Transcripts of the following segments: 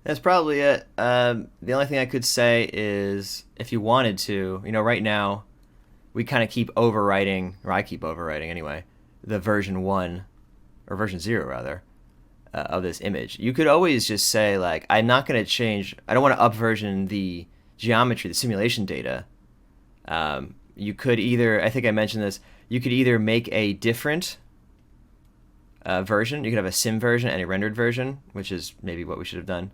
That's probably it. The only thing I could say is if you wanted to, right now we kind of keep overwriting, or I keep overwriting anyway, the version 1, or version 0 rather, of this image. You could always just say, like, I'm not going to change, I don't want to upversion the geometry, the simulation data. You could either, I think I mentioned this, you could either make a different version. You could have a sim version and a rendered version, which is maybe what we should have done.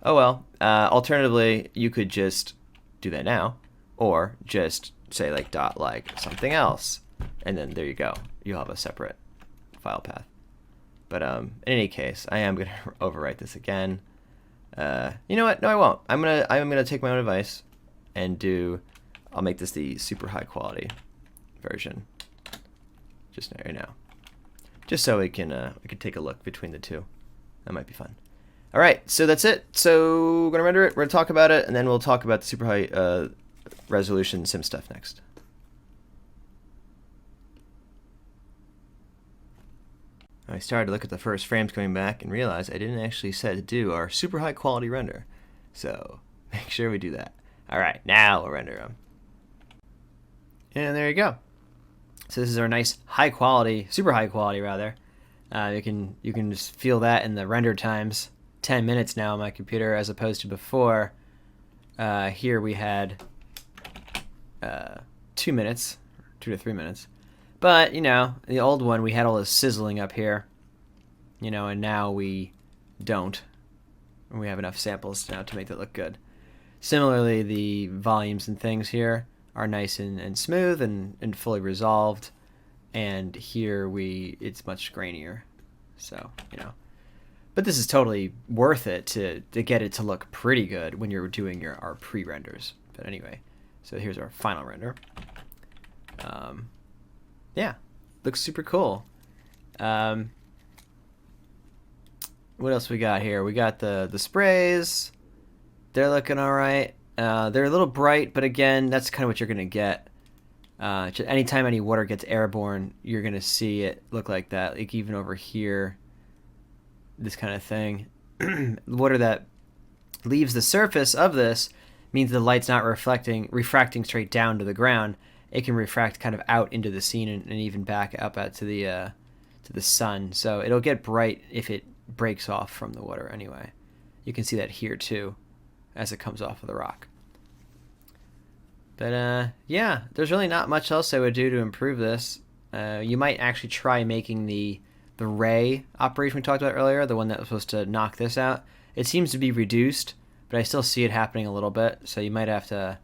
Oh well. Alternatively, you could just do that now, or just say like dot like something else, and then there you go. You'll have a separate file path. But in any case, I am gonna overwrite this again. You know what? No, I won't. I'm gonna take my own advice and do. I'll make this the super high quality version. Just right now, just so we can take a look between the two. That might be fun. All right, so that's it. So we're gonna render it. We're gonna talk about it, and then we'll talk about the super high resolution sim stuff next. I started to look at the first frames coming back and realized I didn't actually set to do our super high quality render. So make sure we do that. All right, now we'll render them. And there you go. So this is our nice high quality, super high quality rather. You can just feel that in the render times. 10 minutes now on my computer as opposed to before. Here we had 2 minutes, 2 to 3 minutes. But, the old one, we had all this sizzling up here, and now we don't. We have enough samples now to make that look good. Similarly, the volumes and things here are nice and smooth and fully resolved. And here it's much grainier. So, But this is totally worth it to get it to look pretty good when you're doing our pre-renders. But anyway, so here's our final render. Yeah, looks super cool. What else we got here? We got the sprays. They're looking all right. They're a little bright, but again, that's kind of what you're going to get. Anytime any water gets airborne, you're going to see it look like that. Like even over here, this kind of thing. The water that leaves the surface of this means the light's not refracting straight down to the ground. It can refract kind of out into the scene and even back up out to the sun. So it'll get bright if it breaks off from the water anyway. You can see that here too as it comes off of the rock. But yeah, there's really not much else I would do to improve this. You might actually try making the ray operation we talked about earlier, the one that was supposed to knock this out. It seems to be reduced, but I still see it happening a little bit, so you might have to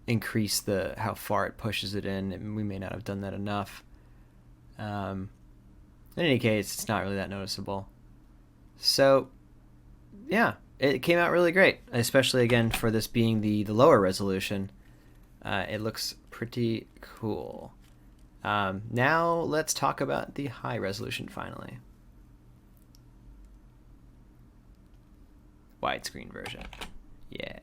increase how far it pushes it in, and we may not have done that enough. In any case, it's not really that noticeable. So yeah, it came out really great, especially again for this being the lower resolution. It looks pretty cool. Now let's talk about the high resolution finally. Widescreen version. Yeah.